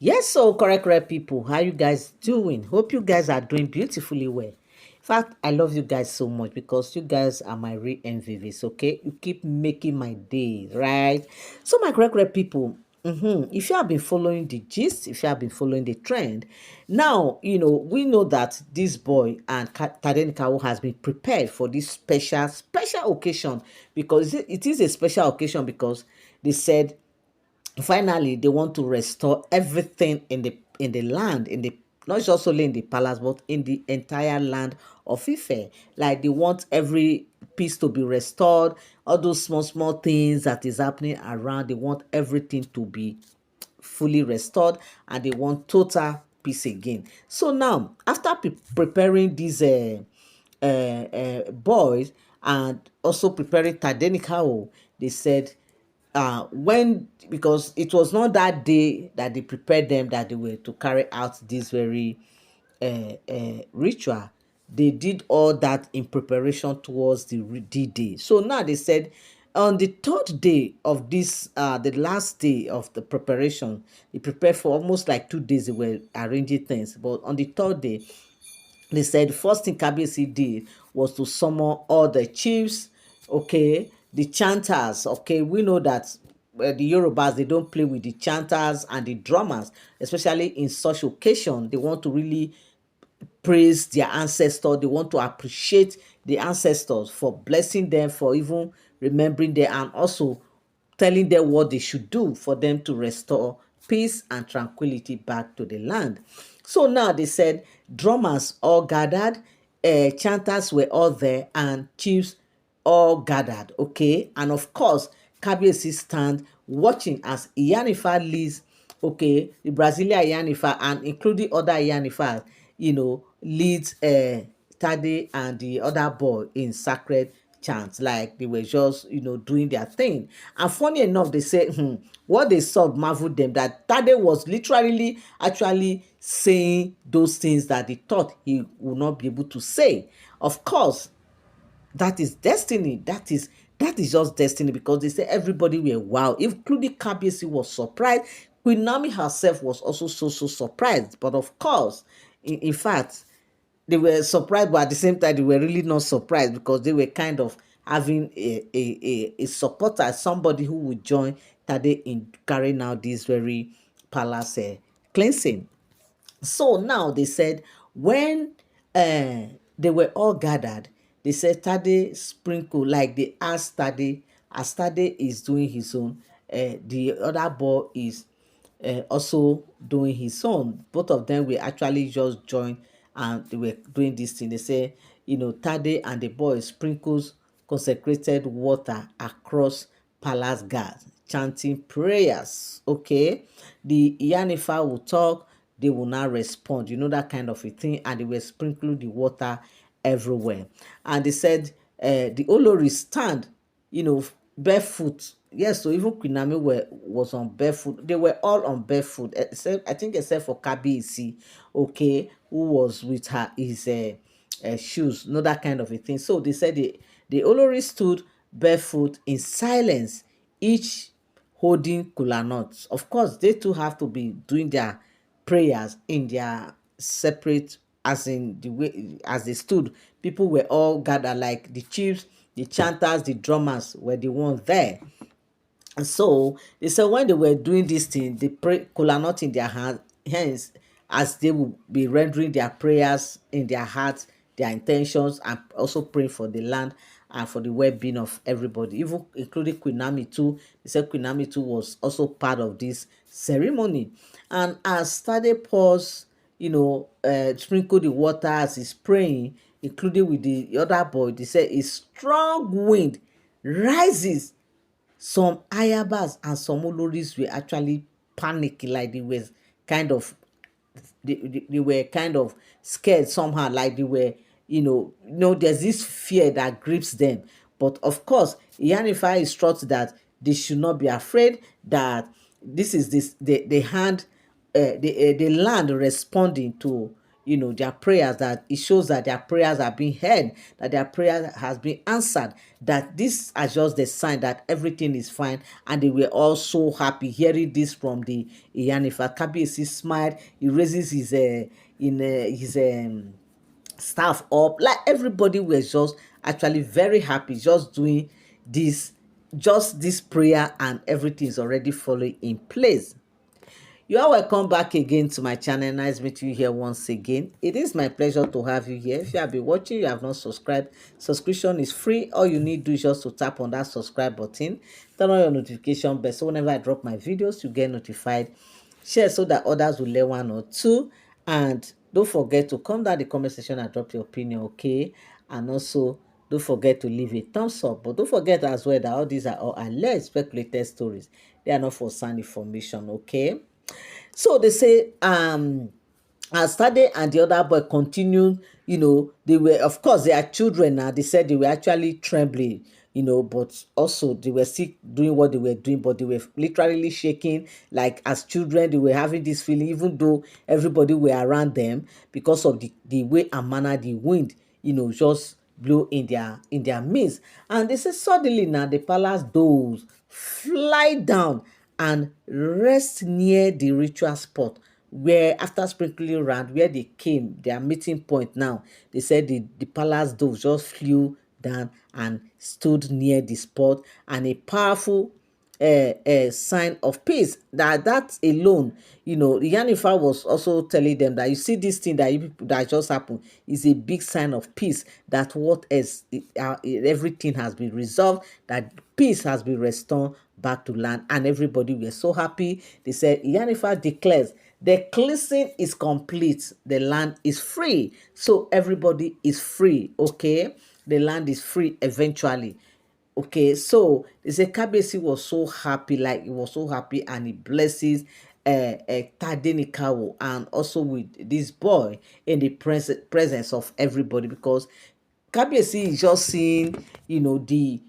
Yes, so correct people. How you guys doing? Hope you guys are doing beautifully well. In fact, I love you guys so much because you guys are my real MVVs, okay? You keep making my day, right? So my correct people, if you have been following the gist, if you have been following the trend, now, we know that this boy and Tade Nkawo has been prepared for this special occasion because it is a special occasion because they said finally they want to restore everything in the land, in the not just only in the palace but in the entire land of Ife. Like they want every piece to be restored, all those small things that is happening around, they want everything to be fully restored, and they want total peace again. So now after preparing these boys and also preparing Tadenikao, they said when because it was not that day that they prepared them that they were to carry out this very ritual. They did all that in preparation towards the D-Day. So now they said on the third day of this, the last day of the preparation, they prepared for almost like 2 days. They were arranging things, but on the third day, they said the first thing Kabiyesi did was to summon all the chiefs, okay, the chanters, okay. We know that the Yorubas, they don't play with the chanters and the drummers, especially in such occasion. They want to really praise their ancestors. They want to appreciate the ancestors for blessing them, for even remembering them, and also telling them what they should do for them to restore peace and tranquility back to the land. So now they said drummers all gathered, chanters were all there, and chiefs all gathered, okay? And of course, Kabiyesi stand watching as Iyanifa leads, okay, the Brazilian Iyanifa and including other Iyanifas, leads Tade and the other boy in sacred chants, like they were just, doing their thing. And funny enough, they say, what they saw marveled them, that Tade was literally actually saying those things that they thought he would not be able to say. Of course, that is destiny. That is just destiny, because they say everybody were wow, including Kabiyesi was surprised. Queen Naomi herself was also so surprised. But of course, in fact, they were surprised, but at the same time, they were really not surprised, because they were kind of having a supporter, somebody who would join Tade in carrying out this very palace cleansing. So now they said when they were all gathered, they said Tade sprinkle, like they asked Tade, as Tade is doing his own, the other boy is also doing his own. Both of them will actually just join, and they were doing this thing. They say, Tade and the boy sprinkles consecrated water across palace guards, chanting prayers. Okay, the Iyanifa will talk, they will not respond. That kind of a thing, and they were sprinkling the water everywhere. And they said the Oloris stand, barefoot. Yes, so even Queen Naomi was on barefoot. They were all on barefoot, except, I think, except for Kabiyesi, okay, who was with her his shoes, not that kind of a thing. So they said the Olori stood barefoot in silence, each holding kola nuts. Of course, they too have to be doing their prayers in their separate, as in the way as they stood. People were all gathered, like the chiefs, the chanters, the drummers were the ones there. And so they said when they were doing this thing, they pray kola nut in their hands, as they will be rendering their prayers in their hearts, their intentions, and also praying for the land and for the well-being of everybody, even including Queen Naomi too. They said Queen Naomi too was also part of this ceremony. And as Tade pours, sprinkle the water as he's praying, including with the other boy, they said a strong wind rises. Some ayabas and some oloris were actually panicking, like they were kind of they were kind of scared somehow, like they were, there's this fear that grips them. But of course, Iyanifa instructs that they should not be afraid, that this is the land responding to, their prayers, that it shows that their prayers are being heard, that their prayer has been answered, that this are just the sign that everything is fine. And they were all so happy hearing this from the Iyanifa. Kabiyesi smiled, he raises his staff up, like everybody was just actually very happy, just doing this, just this prayer, and everything is already falling in place. You are welcome back again to my channel. Nice meeting you here once again. It is my pleasure to have you here. If you have been watching, you have not subscribed, subscription is free. All you need to do is just to tap on that subscribe button, turn on your notification bell, so whenever I drop my videos, you get notified. Share so that others will learn one or two. And don't forget to come down the comment section and drop your opinion, okay? And also, don't forget to leave a thumbs up. But don't forget as well that all these are all alleged speculated stories. They are not for sound information, okay? So they say, as Tade and the other boy continued, they were, of course, they are children now. They said they were actually trembling, but also they were still doing what they were doing, but they were literally shaking. Like as children, they were having this feeling, even though everybody were around them, because of the way and manner the wind, just blew in their midst. And they say suddenly now the palace doors fly down and rest near the ritual spot, where after sprinkling around where they came, their meeting point now. They said the palace doves just flew down and stood near the spot, and a powerful a sign of peace. That alone, Iyanifa was also telling them that, you see, this thing that that just happened is a big sign of peace, that what is everything has been resolved, that peace has been restored back to land, and everybody were so happy. They said Iyanifa declares the cleansing is complete, the land is free. So everybody is free, okay? The land is free eventually. Okay, so they say Kabiyesi was so happy, like he was so happy, and he blesses Tade and also with this boy in the presence of everybody, because Kabiyesi is just seeing, the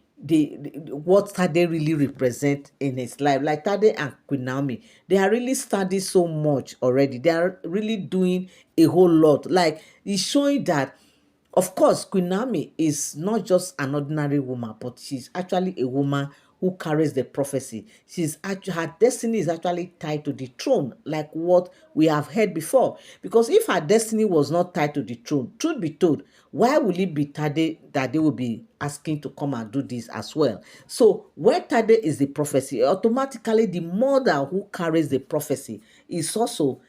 what Tade really represent in his life. Like Tade and Queen Naomi, they are really studying so much already. They are really doing a whole lot. Like it's showing that, of course, Queen Naomi is not just an ordinary woman, but she's actually a woman who carries the prophecy. Her destiny is actually tied to the throne, like what we have heard before. Because if her destiny was not tied to the throne, truth be told, why will it be Tade that they will be asking to come and do this as well? So where Tade is the prophecy, automatically the mother who carries the prophecy is also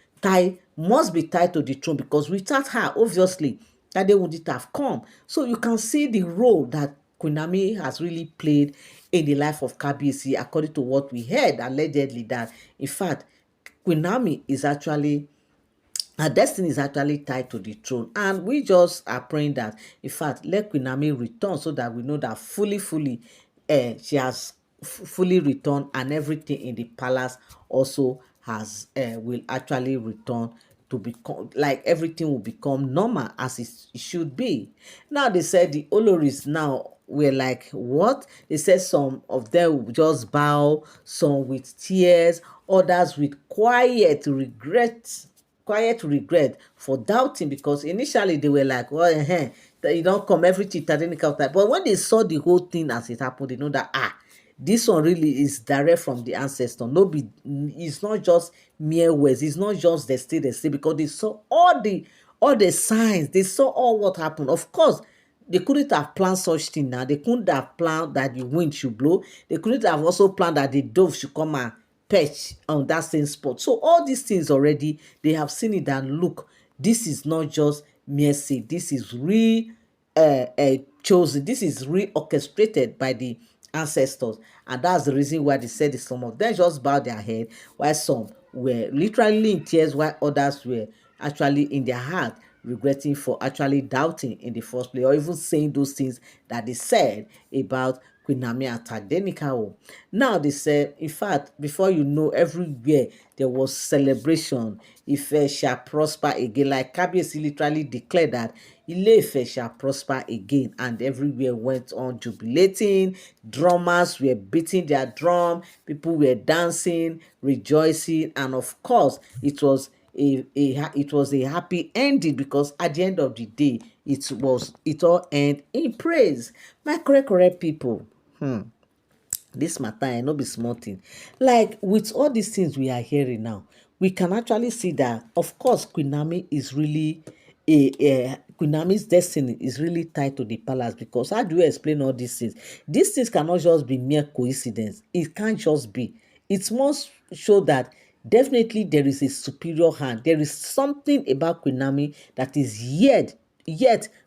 must be tied to the throne, because without her, obviously, that they wouldn't have come. So you can see the role that Queen Naomi has really played in the life of Kabiyesi, according to what we heard allegedly, that in fact Queen Naomi is actually, her destiny is actually tied to the throne. And we just are praying that, in fact, let Queen Naomi return, so that we know that fully she has fully returned, and everything in the palace also has will actually return to become, like everything will become normal as it should be. Now they said the Oloris now were like, what? They said some of them will just bow, some with tears, others with quiet regret for doubting, because initially they were like, well, that you don't come everything technical time. But when they saw the whole thing as it happened, they know that this one really is direct from the ancestor. No, it's not just mere words, it's not just they say, because they saw all the signs, they saw all what happened. Of course, they couldn't have planned such thing now. They couldn't have planned that the wind should blow. They couldn't have also planned that the dove should come and perch on that same spot. So all these things already, they have seen it, and look, this is not just mere say, this is chosen, this is orchestrated by the ancestors. And that's the reason why they said that some of them just bowed their head, while some were literally in tears, while others were actually in their heart regretting for actually doubting in the first place, or even saying those things that they said about Queen Naomi and Tadenikawo. Now they said, in fact, before you know, everywhere there was celebration. Ife shall prosper again. Like Kabiyesi literally declared that Ile-Ife shall prosper again, and everywhere went on jubilating. Drummers were beating their drum, people were dancing, rejoicing, and of course, it was it was a happy ending, because at the end of the day, it all end in praise. My correct correct people. This matter no be small thing. Like, with all these things we are hearing now, we can actually see that, of course, Queen Naomi is really Queen Naomi's destiny is really tied to the palace. Because how do you explain all these things? These things cannot just be mere coincidence. It can't just be. It must show that definitely there is a superior hand. There is something about Queen Naomi that is yet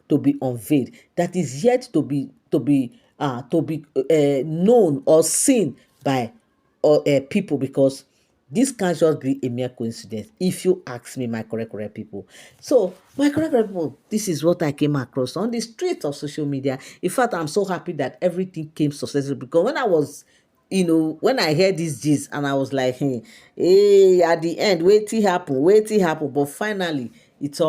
to be unveiled, that is yet to be known or seen by people. Because this can't just be a mere coincidence, if you ask me, my correct correct people. So, my correct correct people, this is what I came across on the street of social media. In fact, I'm so happy that everything came successful, because when I was, when I heard this gist, and I was like, hey, at the end, wait till happen. But finally, it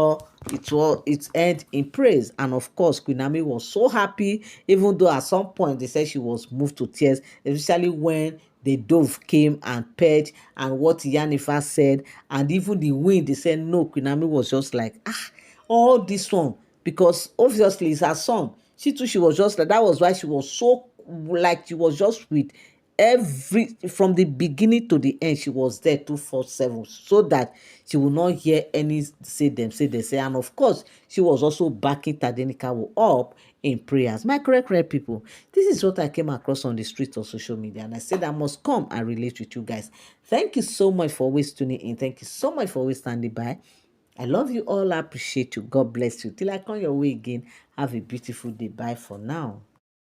end in praise. And of course, Queen Naomi was so happy, even though at some point they said she was moved to tears, especially when the dove came and paired, and what Iyanifa said, and even the wind, they said no. Queen Naomi was just like, all this one, because obviously it's her son. She too, she was just like, that was why she was so, like, she was just with every, from the beginning to the end. She was there 247, so that she will not hear any say. And of course, she was also backing Tadenikawo up in prayers. My correct correct people, this is what I came across on the street of social media, and I said I must come and relate with you guys. Thank you so much for always tuning in. Thank you so much for always standing by. I love you all. I appreciate you. God bless you. Till I come your way again, have a beautiful day. Bye for now.